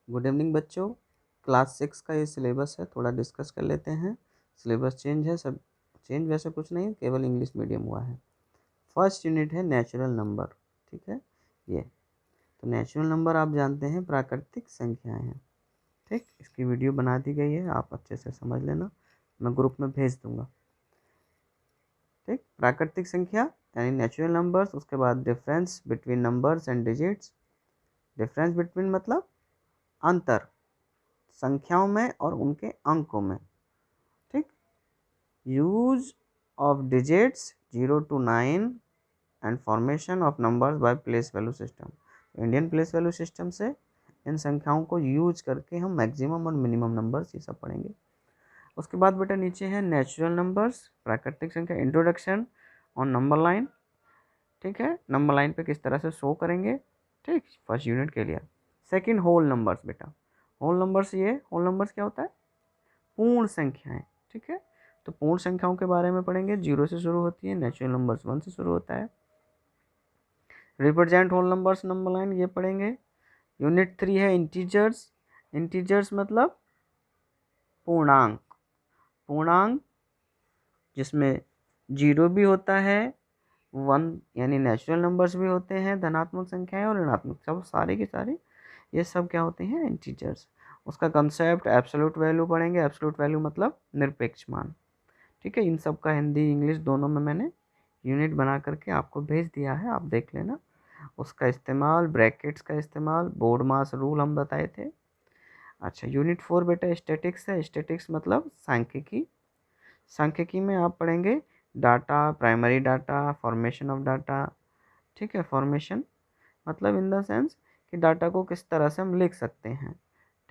Good evening बच्चों। Class 6 का ये सिलेबस है, थोड़ा डिस्कस कर लेते हैं। सिलेबस चेंज है, सब चेंज वैसे कुछ नहीं, केवल इंग्लिश मीडियम हुआ है। फर्स्ट यूनिट है नेचुरल नंबर, ठीक है। ये तो नेचुरल नंबर आप जानते हैं प्राकृतिक संख्याएं हैं, ठीक। इसकी वीडियो बना दी गई है, आप अच्छे से समझ लेना, मैं ग्रुप में भेज दूंगा, ठीक। प्राकृतिक संख्या यानी नेचुरल नंबर्स, उसके बाद difference between numbers and digits. Difference between मतलब अंतर संख्याओं में और उनके अंकों में, ठीक। Use of digits 0 to 9 and formation of numbers by place value system. Indian place value system से इन संख्याओं को यूज करके हम मैक्सिमम और मिनिमम नंबर्स ये सब पढ़ेंगे। उसके बाद बेटा नीचे है नेचुरल नंबर्स, प्राकृतिक संख्या, इंट्रोडक्शन ऑन नंबर लाइन, ठीक है। नंबर लाइन पे किस तरह से शो करेंगे, ठीक। फर्स्ट यूनिट के लिए। सेकंड होल नंबर्स बेटा, होल नंबर्स, ये होल नंबर्स क्या होता है, पूर्ण संख्याएं, ठीक है। तो पूर्ण संख्याओं के बारे में पढ़ेंगे, 0 से शुरू होती है, नेचुरल नंबर्स 1 से शुरू होता है। Represent whole numbers number line, ये पढ़ेंगे। यूनिट 3 है इंटीजर्स। इंटीजर्स मतलब पूर्णांक, पूर्णांक जिसमें 0 भी होता है, 1 यानी नेचुरल नंबर्स भी होते हैं, धनात्मक संख्याएं और ऋणात्मक, सब सारे के सारे ये सब क्या होते हैं, इंटीजर्स। उसका कंसेप्ट एब्सोल्यूट वैल्यू पढ़ेंगे। एब्सोल्यूट वैल्यू मतलब निरपेक्ष मान, ठीक है। इन सब का हिंदी इंग्लिश दोनों में मैंने यूनिट बना करके आपको भेज दिया है, आप देख लेना। उसका इस्तेमाल, ब्रैकेट्स का इस्तेमाल, बोर्ड मास रूल हम बताए थे। अच्छा, यूनिट 4 बेटा स्टैटिक्स है। स्टैटिक्स मतलब सांख्यिकी। सांख्यिकी में आप पढ़ेंगे data, primary data, formation of data, ठीक है। फॉर्मेशन मतलब इन द सेंस कि डाटा को किस तरह से हम लिख सकते हैं,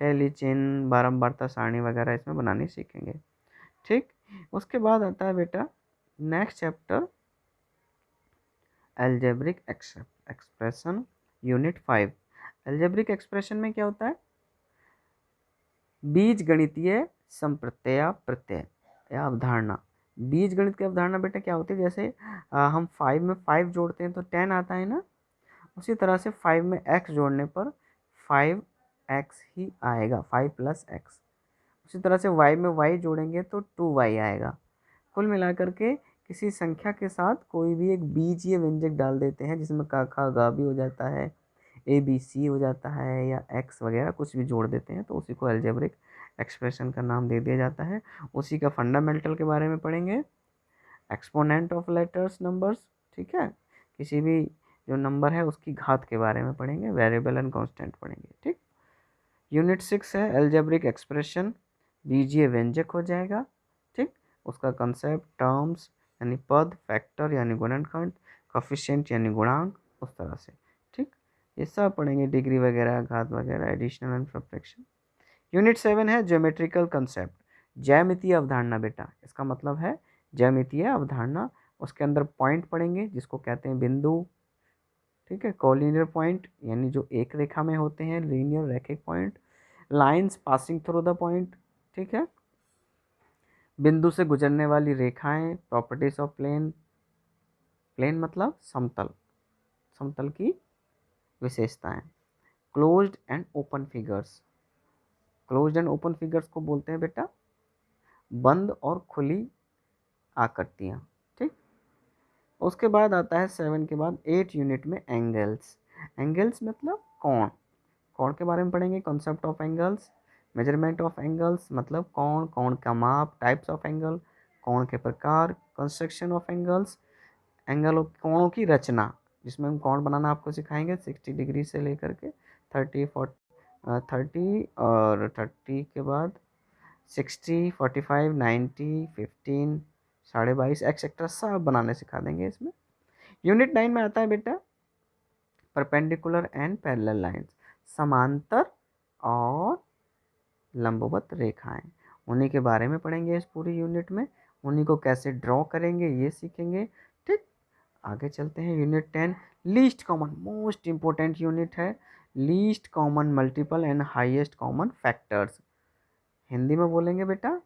टैली, चिन्ह, बारंबारता सारणी वगैरह इसमें बनानी सीखेंगे, ठीक। उसके बाद आता है बेटा next chapter algebraic expression, unit 5। Algebraic expression में क्या होता है, बीज गणितीय संप्रत्यय प्रत्यय या अवधारणा। बीज गणित की अवधारणा बेटा क्या होती है, जैसे हम 5 में 5 जोड़ते हैं तो 10 आता है ना, उसी तरह से 5 में x जोड़ने पर 5x ही आएगा, 5 + x। उसी तरह से y में y जोड़ेंगे तो 2y आएगा। कुल मिलाकर के किसी संख्या के साथ कोई भी एक बीजीय व्यंजक डाल देते हैं, जिसमें का खा गा भी हो जाता है, ए बी सी हो जाता है, या एक्स वगैरह कुछ भी जोड़ देते हैं, तो उसी को एल्जेब्रिक एक्सप्रेशन का नाम दे दिया जाता है। उसी का फंडामेंटल के बारे में पढ़ेंगे। एक्सपोनेंट ऑफ लेटर्स नंबर्स, ठीक है। किसी भी जो नंबर है उसकी घात के बारे में पढ़ेंगे। वेरिएबल एंड कांस्टेंट पढ़ेंगे, ठीक। यूनिट 6 है एल्जेब्रिक एक्सप्रेशन, बीजीय व्यंजक हो जाएगा, ठीक। उसका कंसेप्ट, टर्म्स यानी पद, फैक्टर यानी गुणनखंड, कोफिशिएंट यानी गुणांक, उस तरह से, ठीक। ये सब पढ़ेंगे, डिग्री वगैरह, घात वगैरह, एडिशनल एंड सब्ट्रैक्शन। यूनिट 7 है ज्योमेट्रिकल कंसेप्ट, ज्यामितीय अवधारणा बेटा, इसका मतलब है ज्यामितीय अवधारणा। उसके अंदर पॉइंट पढ़ेंगे जिसको कहते हैं बिंदु, ठीक है। कोलिनियर पॉइंट यानी जो एक रेखा में होते हैं, लीनियर रैखिक point, lines passing through the point, ठीक है। बिंदु से गुजरने वाली रेखाएं, प्रॉपर्टीज ऑफ प्लेन, प्लेन मतलब समतल, समतल की विशेषताएं। Closed end open figures, closed end open figures को बोलते हैं बेटा बंद और खुली आकृतियां, ठीक। उसके बाद आता है 7 के बाद 8 यूनिट में एंगल्स। एंगल्स मतलब कोण, कोण के बारे में पढ़ेंगे। Concept of angles, measurement of angles मतलब कोण, कोण का माप, टाइप्स ऑफ एंगल, कोण के प्रकार, कंस्ट्रक्शन ऑफ एंगल्स, एंगल कोणों की रचना, जिसमें हम कोण बनाना आपको सिखाएंगे 60 डिग्री से लेकर के 30 30 और 30 के बाद 60, 45, 90, 15, 22.5 एक्सेट्रा सब बनाने सिखा देंगे इसमें। यूनिट 9 में आता है बेटा परपेंडिकुलर एंड पैरेलल लाइंस, समांतर और लंबवत रेखाएं, उन्हीं के बारे में पढ़ेंगे इस पूरी यूनिट में। उन्हीं को कैसे ड्रॉ करेंगे ये सीखेंगे, ठीक। आगे चलते हैं unit 10, least common, most important unit है। Least common multiple and highest common factors, Hindi में बोलेंगे बेटा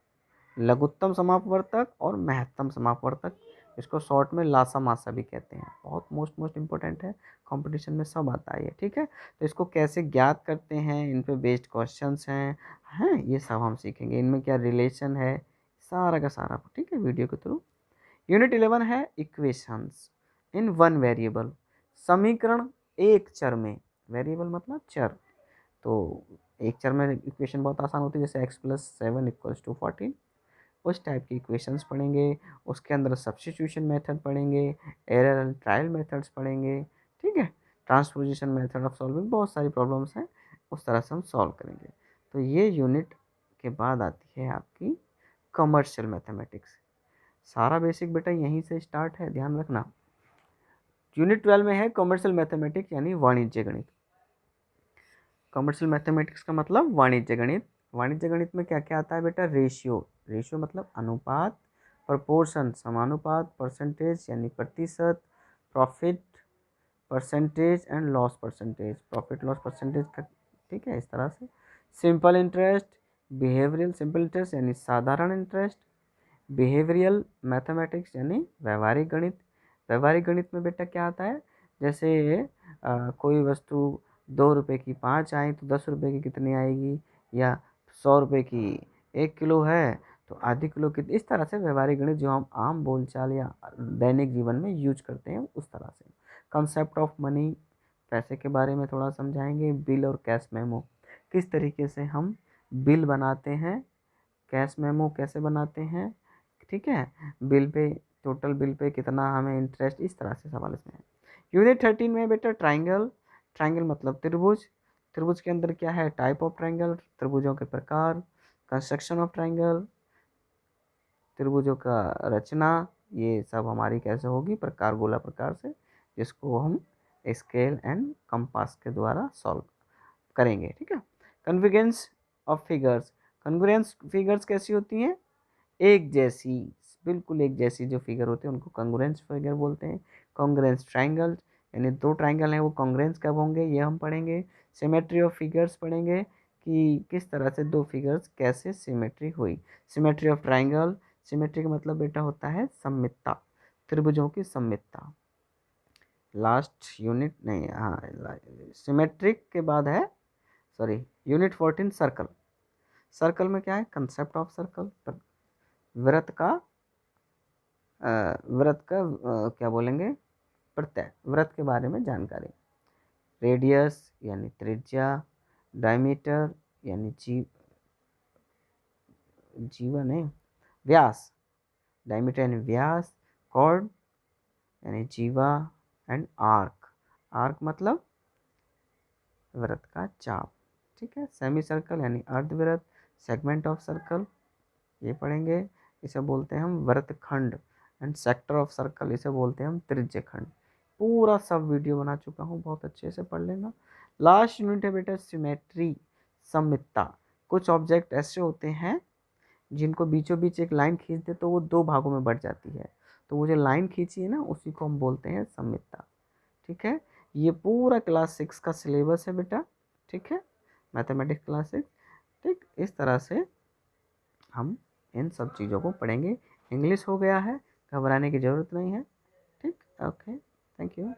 लघुत्तम समापवर्तक और महत्तम समापवर्तक। इसको शॉर्ट में लासा मासा भी कहते हैं। बहुत मोस्ट इम्पोर्टेंट है, कंपटीशन में सब आता है ये, ठीक है। तो इसको कैसे ज्ञात करते हैं, इन पे बेस्ड क्वेश्चंस हैं ये सब हम सीखेंगे। इनमें क्या रिलेशन है, सारा का सारा, ठीक है, वीडियो के थ्रू। यूनिट 11 है इक्वेशंस इन वन वेरिएबल, समीकरण एक चर में। वेरिएबल मतलब चर। तो एक चर में इक्वेशन बहुत आसान होती है, जैसे x+7 = 14, उस टाइप की इक्वेशंस पढ़ेंगे। उसके अंदर सब्स्टिट्यूशन मेथड पढ़ेंगे, एरर एंड ट्रायल मेथड्स पढ़ेंगे, ठीक है। ट्रांसपोजिशन मेथड ऑफ सॉल्विंग, बहुत सारी प्रॉब्लम्स हैं, उस तरह से हम सॉल्व करेंगे। तो ये यूनिट के बाद आती है आपकी कमर्शियल मैथमेटिक्स। सारा बेसिक बेटा यहीं से स्टार्ट है, ध्यान रखना। यूनिट 12 में है कमर्शियल मैथमेटिक्स यानी वाणिज्य गणित। कमर्शियल मैथमेटिक्स का मतलब वाणिज्य गणित। वाणिज्य गणित में क्या क्या आता है बेटा? रेशियो, रेशियो मतलब अनुपात, प्रपोर्शन समानुपात, परसेंटेज यानी प्रतिशत, profit percentage and loss percentage, profit loss percentage का, ठीक है, इस तरह से। Simple interest, behavioural simple interest यानी साधारण इंटरेस्ट, बिहेवियरल मैथमेटिक्स यानी व्यवहारिक गणित। व्यवहारिक गणित में बेटा क्या आता है? जैसे कोई वस्तु 2 रुपये की 5 आई तो 10 रुपये की कितनी आएगी, या 100 रुपये की 1 किलो है तो आधी किलो कितनी, इस तरह से व्यवहारिक गणित जो हम आम बोलचाल या दैनिक जीवन में यूज करते हैं उस तरह से। कंसेप्ट ऑफ मनी, पैसे के बारे में थोड़ा समझाएंगे। बिल और कैश मेमो, किस तरीके से हम बिल बनाते हैं, कैश मेमो कैसे बनाते हैं, ठीक है, bill pay, total bill pay कितना हमें इंटरेस्ट, इस तरह से सवाल इसमें है। यूनिट 13 में बेटा ट्राइंगल, ट्राइंगल मतलब त्रिभुज। त्रिभुज के अंदर क्या है? टाइप ऑफ ट्राइंगल, त्रिभुजों के प्रकार, कंस्ट्रक्शन ऑफ ट्राइंगल, त्रिभुजों का रचना, ये सब हमारी कैसे होगी? प्रकार, गोला प्रकार से, जिसको हम स्केल एंड कंपास के द्वारा सॉल्व करेंगे, ठीक है। Convergence of figures, convergence figures कैसी होती हैं? एक जैसी, बिल्कुल एक जैसी जो फिगर होते हैं उनको कॉन्ग्रुएंस फिगर बोलते हैं। कॉन्ग्रुएंस ट्राइंगल यानी 2 ट्राइंगल हैं वो कॉन्ग्रुएंस कब होंगे, ये हम पढ़ेंगे। सिमेट्री ऑफ फिगर्स पढ़ेंगे कि किस तरह से 2 फिगर्स कैसे सिमेट्री हुई। सिमेट्री ऑफ ट्राइंगल, सिमेट्री का मतलब बेटा होता है सममितता, त्रिभुजों की सममितता। लास्ट यूनिट नहीं, हाँ, सिमेट्रिक के बाद है, सॉरी, यूनिट 14 सर्कल। सर्कल में क्या है? कंसेप्ट ऑफ सर्कल, वृत्त का क्या बोलेंगे? प्रत्यय, वृत्त के बारे में जानकारी। रेडियस यानी त्रिज्या, डायमीटर यानी जीवन है, व्यास, डायमीटर यानी व्यास, कॉर्ड यानी जीवा, एंड आर्क, आर्क मतलब वृत्त का चाप, ठीक है। सेमी सर्कल यानी अर्धवृत्त, सेगमेंट ऑफ सर्कल ये पढ़ेंगे, इसे बोलते हैं हम वृत्तखंड, एंड सेक्टर ऑफ सर्कल इसे बोलते हैं हम त्रिज्यखंड। पूरा सब वीडियो बना चुका हूँ, बहुत अच्छे से पढ़ लेना। लास्ट यूनिट है बेटा सिमेट्री, सममितता। कुछ ऑब्जेक्ट ऐसे होते हैं जिनको बीचों बीच एक लाइन खींच दे तो वो 2 भागों में बढ़ जाती है, तो वो जो लाइन खींची है ना उसी को हम बोलते हैं सममितता, ठीक है। ये पूरा क्लास 6 का सिलेबस है बेटा, ठीक है, मैथमेटिक्स क्लास 6, ठीक। इस तरह से हम इन सब चीज़ों को पढ़ेंगे। इंग्लिश हो गया है, घबराने की ज़रूरत नहीं है, ठीक। Okay, thank you.